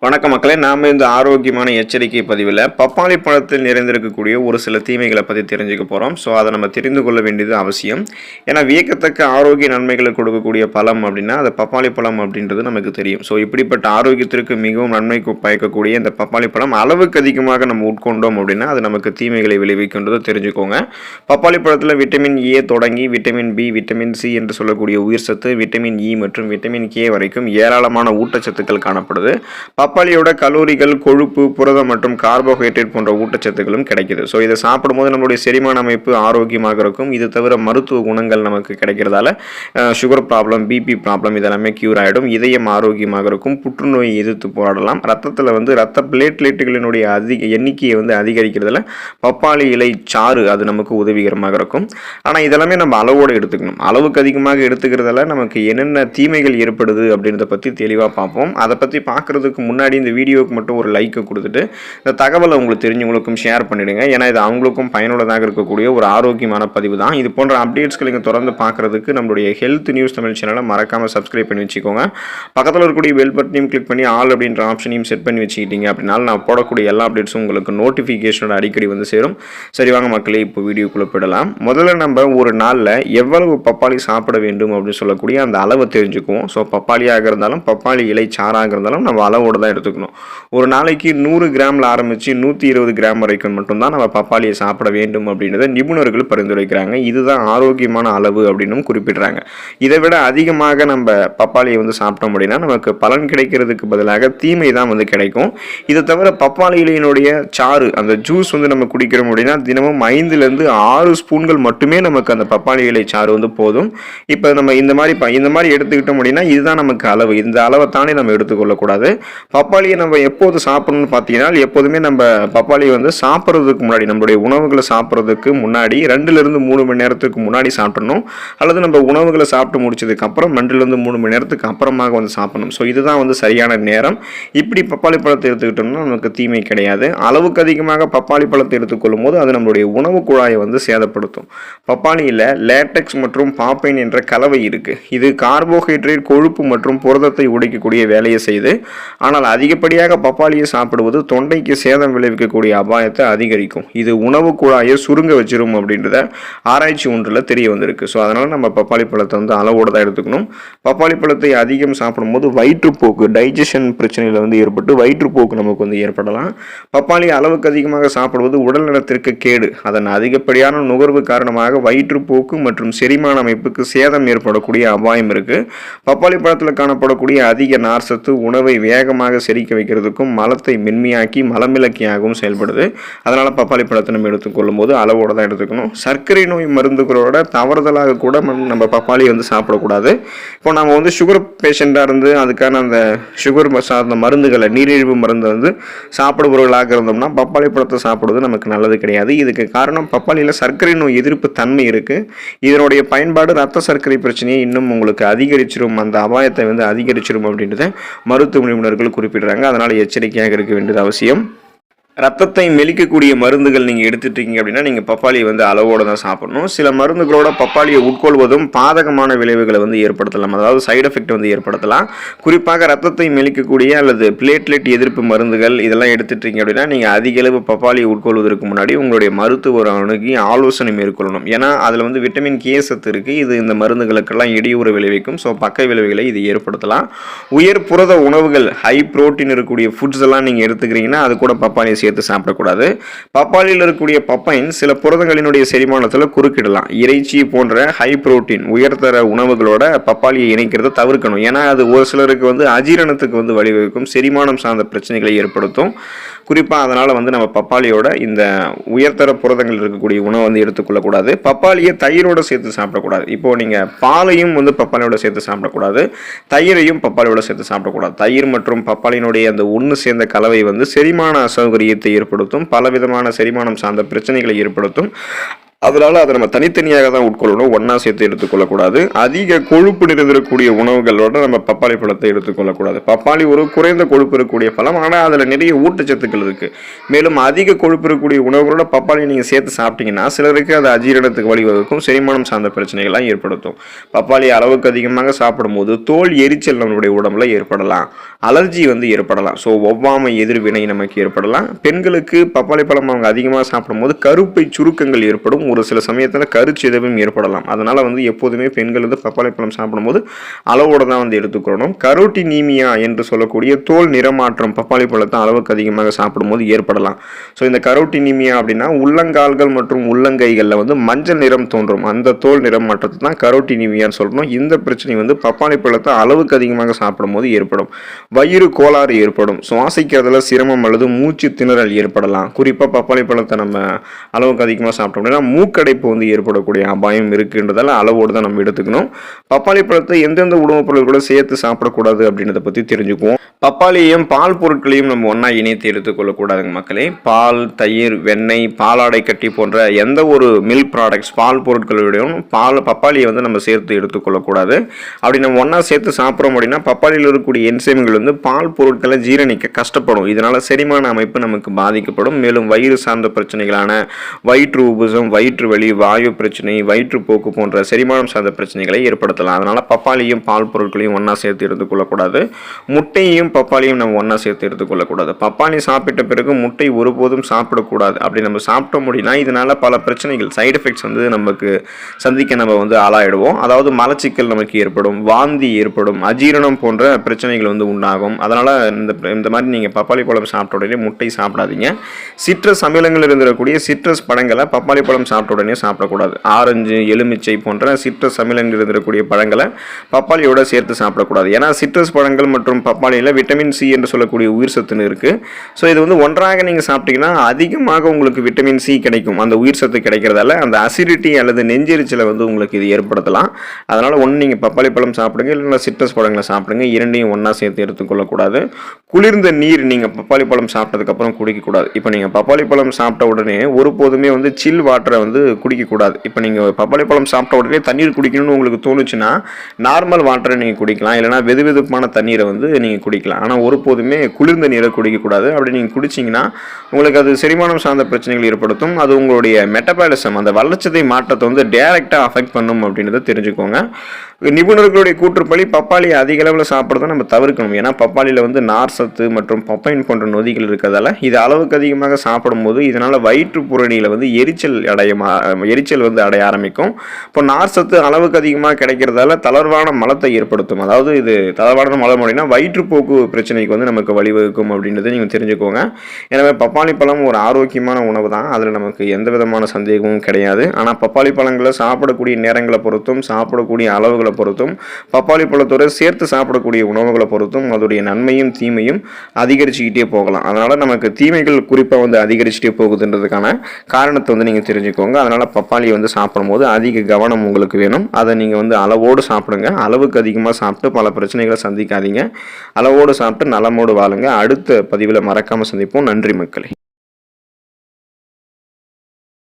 வணக்க மக்களே, நாம் இந்த ஆரோக்கியமான எச்சரிக்கை பதிவில் பப்பாளி பழத்தில் நிறைந்திருக்கக்கூடிய ஒரு சில தீமைகளை பற்றி தெரிஞ்சுக்க போகிறோம். ஸோ அதை நம்ம தெரிந்து கொள்ள வேண்டியது அவசியம். ஏன்னா வியக்கத்தக்க ஆரோக்கிய நன்மைகளை கொடுக்கக்கூடிய பழம் அப்படின்னா அது பப்பாளி பழம் அப்படின்றது நமக்கு தெரியும். ஸோ இப்படிப்பட்ட ஆரோக்கியத்திற்கு மிகவும் நன்மை பயக்கக்கூடிய இந்த பப்பாளி பழம் அளவுக்கு அதிகமாக நம்ம உட்கொண்டோம் அப்படின்னா அது நமக்கு தீமைகளை விளைவிக்கின்றதை தெரிஞ்சுக்கோங்க. பப்பாளி பழத்தில் விட்டமின் ஏ தொடங்கி விட்டமின் பி, விட்டமின் சி என்று சொல்லக்கூடிய உயிர் சத்து, விட்டமின் இ மற்றும் விட்டமின் கே வரைக்கும் ஏராளமான ஊட்டச்சத்துக்கள் காணப்படுது. பப்பாளியோட கலோரிகள், கொழுப்பு, புரதம் மற்றும் கார்போஹைட்ரேட் போன்ற ஊட்டச்சத்துக்களும் கிடைக்குது. ஸோ இதை சாப்பிடும்போது நம்மளுடைய செரிமான அமைப்பு ஆரோக்கியமாக இருக்கும். இது தவிர மருத்துவ குணங்கள் நமக்கு கிடைக்கிறதால சுகர் ப்ராப்ளம், பிபி ப்ராப்ளம் இதெல்லாமே க்யூர் ஆகிடும். இதயம் ஆரோக்கியமாக இருக்கும். புற்றுநோயை எதிர்த்து போராடலாம். ரத்தத்தில் ரத்த பிளேட்லெட்டுகளினுடைய எண்ணிக்கையை அதிகரிக்கிறதுல பப்பாளி இலை சாறு அது நமக்கு உதவிகரமாக இருக்கும். ஆனால் இதெல்லாமே நம்ம அளவோடு எடுத்துக்கணும். அளவுக்கு அதிகமாக எடுத்துக்கிறதால நமக்கு என்னென்ன தீமைகள் ஏற்படுது அப்படின்றத பற்றி தெளிவாக பார்ப்போம். அதை பற்றி பார்க்குறதுக்கு முன்னாடி இந்த வீடியோவுக்கு மட்டும் ஒரு லைக் கொடுத்துட்டு இந்த தகவலை உங்களுக்கு தெரிஞ்சவங்களுக்கும் ஷேர் பண்ணிடுங்க. ஏன்னா இது அவங்களுக்கும் பயனுள்ளதாக இருக்கக்கூடிய ஒரு ஆரோக்கியமான பதிவு தான். இது போன்ற அப்டேட்ஸ்களை நீங்கள் தொடர்ந்து பார்க்குறதுக்கு நம்மளுடைய ஹெல்த் நியூஸ் தமிழ் சேனலை மறக்காமல் சப்ஸ்கிரைப் பண்ணி வச்சுக்கோங்க. பக்கத்தில் இருக்கக்கூடிய பெல் பட்டனையும் கிளிக் பண்ணி ஆல் அப்படின்ற ஆப்ஷனையும் செட் பண்ணி வச்சுக்கிட்டீங்க அப்படின்னா நான் போடக்கூடிய எல்லா அப்டேட்ஸும் உங்களுக்கு நோட்டிஃபிகேஷனோட அடிக்கடி சேரும். சரி வாங்க மக்களே, இப்போ வீடியோக்குள்ளே போயிடலாம். முதல்ல நம்ம ஒரு நாளில் எவ்வளவு பப்பாளி சாப்பிட வேண்டும் அப்படின்னு சொல்லக்கூடிய அந்த அளவை தெரிஞ்சுக்குவோம். ஸோ பப்பாளியாக இருந்தாலும் பப்பாளி இலை சாராக இருந்தாலும் நம்ம அளவோடு தான் எடுத்துக்கணும். ஒரு நாளைக்கு 100 கிராமில் ஆரம்பித்து 120 கிராம் வரைக்கும் மட்டும்தான் நம்ம பப்பாளியை சாப்பிட வேண்டும் அப்படின்றத நிபுணர்கள் பரிந்துரைக்கிறாங்க. இதுதான் ஆரோக்கியமான அளவு அப்படின்னு குறிப்பிடுறாங்க. இதை விட அதிகமாக நம்ம பப்பாளியை சாப்பிட்டோம் அப்படின்னா நமக்கு பலன் கிடைக்கிறதுக்கு பதிலாக தீமை தான் கிடைக்கும். இதை தவிர பப்பாளி இலையினுடைய சாறு, அந்த ஜூஸ் நம்ம குடிக்கிறோம் அப்படின்னா தினமும் 5லேருந்து 6 ஸ்பூன்கள் மட்டுமே நமக்கு அந்த பப்பாளி இலை சாறு போதும். இப்போ நம்ம இந்த மாதிரி எடுத்துக்கிட்டோம் அப்படின்னா இதுதான் நமக்கு அளவு. இந்த அளவை தானே நம்ம எடுத்துக்கொள்ளக்கூடாது. பப்பாளியை நம்ம எப்போது சாப்பிடணும்னு பார்த்தீங்கன்னா எப்போதுமே நம்ம பப்பாளியை சாப்பிட்றதுக்கு முன்னாடி, நம்மளுடைய உணவுகளை சாப்பிட்றதுக்கு முன்னாடி 2லேருந்து 3 மணி நேரத்துக்கு முன்னாடி சாப்பிடணும். அல்லது நம்ம உணவுகளை சாப்பிட்டு முடிச்சதுக்கு அப்புறம் 2லேருந்து 3 மணி நேரத்துக்கு அப்புறமாக சாப்பிடணும். ஸோ இதுதான் சரியான நேரம். இப்படி பப்பாளி பழத்தை எடுத்துக்கிட்டோம்னா நமக்கு தீமை கிடையாது. அளவுக்கு அதிகமாக பப்பாளி பழத்தை எடுத்துக்கொள்ளும் போது அது நம்மளுடைய உணவு குழாயை சேதப்படுத்தும். பப்பாளியில் லேட்டெக்ஸ் மற்றும் பாப்பைன் என்ற கலவை இருக்குது. இது கார்போஹைட்ரேட், கொழுப்பு மற்றும் புரதத்தை உடைக்கக்கூடிய வேலையை செய்து. ஆனால் அதிகப்படியாக பப்பாளியை சாப்பிடுவது தொண்டைக்கு சேதம் விளைவிக்கக்கூடிய அபாயத்தை அதிகரிக்கும். இது உணவு குழாயை சுருங்க வச்சிரும் அப்படின்றத ஆராய்ச்சி ஒன்றில் தெரிய வந்திருக்கு. ஸோ அதனால் நம்ம பப்பாளி பழத்தை அளவோடு தான் எடுத்துக்கணும். பப்பாளி பழத்தை அதிகம் சாப்பிடும்போது வயிற்றுப்போக்கு, டைஜஷன் பிரச்சனையில் ஏற்பட்டு வயிற்றுப்போக்கு நமக்கு ஏற்படலாம். பப்பாளி அளவுக்கு அதிகமாக சாப்பிடுவது உடல் நலத்திற்கு கேடு. அதன் அதிகப்படியான நுகர்வு காரணமாக வயிற்றுப்போக்கு மற்றும் செரிமான அமைப்புக்கு சேதம் ஏற்படக்கூடிய அபாயம் இருக்கு. பப்பாளி பழத்தில் காணப்படக்கூடிய அதிக நார்சத்து உணவை வேகமாக செரிக்க வைக்கிறதுக்கும் மலத்தை மென்மையாக்கி மலமிளக்கியாகவும் செயல்படுது. அதனால் பப்பாளி பழத்தை நம்ம எடுத்துக்கொள்ளும் போது அளவோடு தான் எடுத்துக்கணும். சர்க்கரை நோய் மருந்துகளோட தவறுதலாக கூட நம்ம பப்பாளி சாப்பிடக்கூடாது. இப்போ நம்ம சுகர் பேஷண்ட்டாக இருந்து அதுக்கான அந்த சுகர் சார்ந்த மருந்துகளை, நீரிழிவு மருந்து சாப்பிடுபவர்களாக இருந்தோம்னா பப்பாளி பழத்தை சாப்பிடுவது நமக்கு நல்லது கிடையாது. இதுக்கு காரணம் பப்பாளியில் சர்க்கரை நோய் எதிர்ப்பு தன்மை இருக்குது. இதனுடைய பயன்பாடு ரத்த சர்க்கரை பிரச்சனையை இன்னும் உங்களுக்கு அதிகரிச்சிரும், அந்த அபாயத்தை அதிகரிச்சிரும் அப்படின்றத மருத்துவ நிபுணர்கள் குறிப்பிடுறாங்க. அதனால் எச்சரிக்கையாக இருக்க வேண்டியது அவசியம். ரத்தத்தை மெலிக்கக்கூடிய மருந்துகள் நீங்கள் எடுத்துட்டீங்க அப்படின்னா நீங்கள் பப்பாளியை அளவோடு தான் சாப்பிடணும். சில மருந்துகளோட பப்பாளியை உட்கொள்வதும் பாதகமான விளைவுகளை ஏற்படுத்தலாம், அதாவது சைடு எஃபெக்ட் ஏற்படுத்தலாம். குறிப்பாக ரத்தத்தை மெலிக்கக்கூடிய அல்லது பிளேட்லெட் எதிர்ப்பு மருந்துகள் இதெல்லாம் எடுத்துட்டீங்க அப்படின்னா நீங்கள் அதிக அளவு பப்பாளியை உட்கொள்வதற்கு முன்னாடி உங்களுடைய மருத்துவர் அணுகி ஆலோசனை மேற்கொள்ளணும். ஏன்னா அதில் விட்டமின் கே சத்து இருக்குது. இது இந்த மருந்துகளுக்கெல்லாம் இடையூறு விளைவிக்கும். ஸோ பக்க விளைவுகளை இது ஏற்படுத்தலாம். உயர் புரத உணவுகள், ஹை புரோட்டீன் இருக்கக்கூடிய ஃபுட்ஸ் எல்லாம் நீங்கள் எடுத்துக்கிறீங்கன்னா அது கூட பப்பாளியை சேர்த்து சாப்பிடக்கூடாது. பப்பாளியில் இருக்கக்கூடிய பப்பைன் சில புரதங்களினுடைய செரிமானத்தில் குறுக்கிடலாம். இறைச்சி போன்ற ஹை புரோட்டீன் உயர்தர உணவுகளோட பப்பாளியை இணைக்கிறத தவிர்க்கணும். ஏன்னா அது ஒரு சிலருக்கு அஜீரணத்துக்கு வழிவகுக்கும், செரிமானம் சார்ந்த பிரச்சனைகளை ஏற்படுத்தும். குறிப்பாக அதனால் நம்ம பப்பாளியோட இந்த உயர்தர புரதங்கள் இருக்கக்கூடிய உணவை எடுத்துக்கொள்ளக்கூடாது. பப்பாளியை தயிரோடு சேர்த்து சாப்பிடக்கூடாது. இப்போது நீங்கள் பாலையும் பப்பாளியோட சேர்த்து சாப்பிடக்கூடாது, தயிரையும் பப்பாளியோட சேர்த்து சாப்பிடக்கூடாது. தயிர் மற்றும் பப்பாளியினுடைய அந்த ஒன்று சேர்ந்த கலவை செரிமான அசௌகரியத்தை ஏற்படுத்தும், பலவிதமான செரிமானம் சார்ந்த பிரச்சனைகளை ஏற்படுத்தும். அதனால அதை நம்ம தனித்தனியாக தான் உட்கொள்ளணும், ஒன்றா சேர்த்து எடுத்துக்கொள்ளக்கூடாது. அதிக கொழுப்பு நிறைந்திருக்கக்கூடிய உணவுகளோட நம்ம பப்பாளி பழத்தை எடுத்துக்கொள்ளக்கூடாது. பப்பாளி ஒரு குறைந்த கொழுப்பு இருக்கக்கூடிய பழம், ஆனால் அதில் நிறைய ஊட்டச்சத்துக்கள் இருக்குது. மேலும் அதிக கொழுப்பு இருக்கக்கூடிய உணவுகளோட பப்பாளி நீங்கள் சேர்த்து சாப்பிட்டீங்கன்னா சிலருக்கு அது அஜீரணத்துக்கு வழிவகுக்கும், செரிமானம் சார்ந்த பிரச்சனைகள்லாம் ஏற்படுத்தும். பப்பாளி அளவுக்கு அதிகமாக சாப்பிடும்போது தோல் எரிச்சல் நம்மளுடைய உடம்புல ஏற்படலாம், அலர்ஜி ஏற்படலாம். ஸோ ஒவ்வாமை எதிர்வினை நமக்கு ஏற்படலாம். பெண்களுக்கு பப்பாளி பழம் அவங்க அதிகமாக சாப்பிடும்போது கருப்பை சுருக்கங்கள் ஏற்படும், ஒரு சில சமயத்தில் கருச்சிதைவும் ஏற்படலாம். அதனால் எப்போதுமே பெண்கள் பப்பாளி பழம் சாப்பிடும்போது அளவோடு தான் எடுத்துக்கொள்ளணும். கரோட்டினீமியா என்று சொல்லக்கூடிய தோல் நிறமாற்றம் பப்பாளி பழத்தை அளவுக்கு அதிகமாக சாப்பிடும்போது ஏற்படலாம். ஸோ இந்த கரோட்டினீமியா அப்படின்னா உள்ளங்கால்கள் மற்றும் உள்ளங்கைகளில் மஞ்சள் நிறம் தோன்றும், அந்த தோல் நிறம் மாற்றத்தை தான் கரோட்டினீமியான்னு சொல்லணும். இந்த பிரச்சனை பப்பாளி பழத்தை அளவுக்கு அதிகமாக சாப்பிடும்போது ஏற்படும். வயிறு கோளாறு ஏற்படும், சுவாசிக்கிறதுல சிரமம் அல்லது மூச்சு திணறல் ஏற்படலாம். குறிப்பாக பப்பாளி பழத்தை நம்ம அளவுக்கு அதிகமாக சாப்பிட்டோம் அப்படின்னா மூக்கடைப்பு ஏற்படக்கூடிய அபாயம் இருக்குன்றதால அளவோடு தான் நம்ம எடுத்துக்கணும். பப்பாளி பழத்தை எந்தெந்த உணவுப் பொருட்களோட சேர்த்து சாப்பிடக்கூடாது அப்படின்றத பற்றி தெரிஞ்சுக்குவோம். பப்பாளியையும் பால் பொருட்களையும் நம்ம ஒன்றா இணைத்து எடுத்துக்கொள்ளக்கூடாதுங்க மக்களே. பால், தயிர், வெண்ணெய், பாலாடை கட்டி போன்ற எந்த ஒரு மில்க் ப்ராடக்ட்ஸ் பால் பொருட்களோடையும் பப்பாளியை நம்ம சேர்த்து எடுத்துக்கொள்ளக்கூடாது. அப்படி நம்ம ஒன்றா சேர்த்து சாப்பிட்றோம் அப்படின்னா பப்பாளியில் இருக்கக்கூடிய என்சைம்கள் பால் பொருட்களை ஜீரணிக்க கஷ்டப்படும். இதனால் செரிமான அமைப்பு நமக்கு பாதிக்கப்படும். மேலும் வயிறு சார்ந்த பிரச்சனைகளான வயிற்று உபசம், வயிற்று வலி, வாயு பிரச்சனை, வயிற்றுப்போக்கு போன்ற செரிமானம் சார்ந்த பிரச்சனைகளை ஏற்படுத்தலாம். அதனால் பப்பாளியும் பால் பொருட்களையும் ஒன்றா சேர்த்து எடுத்துக்கொள்ளக்கூடாது. முட்டையையும் பப்பாளியும் நம்ம ஒன்றா சேர்த்து எடுத்துக்கொள்ளக்கூடாது. பப்பாளி சாப்பிட்ட பிறகு முட்டை ஒருபோதும் சாப்பிடக்கூடாது. அப்படி நம்ம சாப்பிட்ட முடியும்னா இதனால் பல பிரச்சனைகள், சைடு எஃபெக்ட்ஸ் நமக்கு சந்திக்க நம்ம ஆளாயிடுவோம். அதாவது மலச்சிக்கல் நமக்கு ஏற்படும், வாந்தி ஏற்படும், அஜீரணம் போன்ற பிரச்சனைகள் உண்டாகும். அதனால் இந்த மாதிரி நீங்கள் பப்பாளி பழம் சாப்பிட்ட உடனே முட்டை சாப்பிடாதீங்க. சிட்ரஸ் அமிலங்கள் இருந்திருக்கக்கூடிய சிட்ரஸ் பழங்களை பப்பாளி பழம் சாப்பிட்ட உடனே சாப்பிடக்கூடாது. ஆரஞ்சு, எலுமிச்சை போன்ற சிட்ரஸ் அமிலங்கள் இருந்திருக்கக்கூடிய பழங்களை பப்பாளியோட சேர்த்து சாப்பிடக்கூடாது. ஏன்னா சிட்ரஸ் பழங்கள் மற்றும் பப்பாளியில் விட்டமின் சி என்று சொல்லக்கூடிய உயிர் சத்துன்னு இருக்குது. ஸோ இது ஒன்றாக நீங்கள் சாப்பிட்டீங்கன்னா அதிகமாக உங்களுக்கு விட்டமின் சி கிடைக்கும். அந்த உயிர் சத்து கிடைக்கிறதால அந்த அசிடிட்டி அல்லது நெஞ்செரிச்சலை உங்களுக்கு இது ஏற்படுத்தலாம். அதனால் ஒன்று நீங்கள் பப்பாளி பழம் சாப்பிடுங்க, இல்லைன்னா சிட்ரஸ் பழங்களை சாப்பிடுங்க. இரண்டையும் ஒன்றா சேர்த்து எடுத்துக்கொள்ளக்கூடாது. குளிர்ந்த நீர் நீங்கள் பப்பாளி பழம் சாப்பிட்டதுக்கப்புறம் குடிக்கக்கூடாது. இப்போ நீங்கள் பப்பாளி பழம் சாப்பிட்ட உடனே ஒருபோதுமே சில் வாட்டரை குடிக்கக்கூடாது. இப்போ நீங்கள் பப்பாளி பழம் சாப்பிட்ட உடனே தண்ணீர் குடிக்கணும்னு உங்களுக்கு தோணுச்சுன்னா நார்மல் வாட்டரை நீங்கள் குடிக்கலாம், இல்லைனா வெதுவெதுப்பான தண்ணீரை நீங்கள் குடிக்கலாம். ஆனால் ஒருபோதுமே குளிர்ந்த நீரை குடிக்கக்கூடாது. அப்படி நீங்கள் குடிச்சிங்கன்னா உங்களுக்கு அது செரிமானம் சார்ந்த பிரச்சனைகள் ஏற்படுத்தும். அது உங்களுடைய மெட்டபாலிசம், அந்த வளர்ச்சிதை மாற்றத்தை டைரெக்டாக அஃபெக்ட் பண்ணும் அப்படின்றத தெரிஞ்சுக்கோங்க. நிபுணர்களுடைய கூற்றுப்படி பப்பாளி அதிக அளவில் சாப்பிட்றத நம்ம தவிர்க்கணும். ஏன்னா பப்பாளியில் நார் சத்து மற்றும் பப்பைன் போன்ற நொதிகள் இருக்கிறதால இது அளவுக்கு அதிகமாக சாப்பிடும்போது இதனால் வயிற்று புறணியில் எரிச்சல் அடைய ஆரம்பிக்கும். இப்போ நார் சத்து அளவுக்கு அதிகமாக கிடைக்கிறதால தளர்வான மலத்தை ஏற்படுத்தும். அதாவது இது தளர்வான மலம் அப்படின்னா வயிற்றுப்போக்கு பிரச்சனைக்கு நமக்கு வழிவகுக்கும் அப்படின்றத நீங்கள் தெரிஞ்சுக்கோங்க. எனவே பப்பாளி பழம் ஒரு ஆரோக்கியமான உணவு தான், அதில் நமக்கு எந்த விதமான சந்தேகமும் கிடையாது. ஆனால் பப்பாளி பழங்களை சாப்பிடக்கூடிய நேரங்களை பொறுத்தும் சாப்பிடக்கூடிய அளவுகளை பொறுத்தும் பப்பாளி பழத்தோட சேர்த்து சாப்பிடக்கூடிய உணவுகளை பொறுத்தும் அதோடைய நன்மையும் தீமையும் அதிகரிச்சுக்கிட்டே போகலாம். அதனால நமக்கு தீமைகள் குறிப்பாக அதிகரிச்சுட்டே போகுதுன்றதுக்கான காரணத்தை நீங்கள் தெரிஞ்சுக்கோங்க. அதனால பப்பாளி சாப்பிடும் போது அதிக கவனம் உங்களுக்கு வேணும். அதை நீங்கள் அளவோடு சாப்பிடுங்க. அளவுக்கு அதிகமாக சாப்பிட்டு பல பிரச்சனைகளை சந்திக்காதீங்க. அளவோடு சாப்பிட்டு நலமோடு வாழுங்க. அடுத்த பதிவில் மறக்காம சந்திப்போம். நன்றி மக்களே.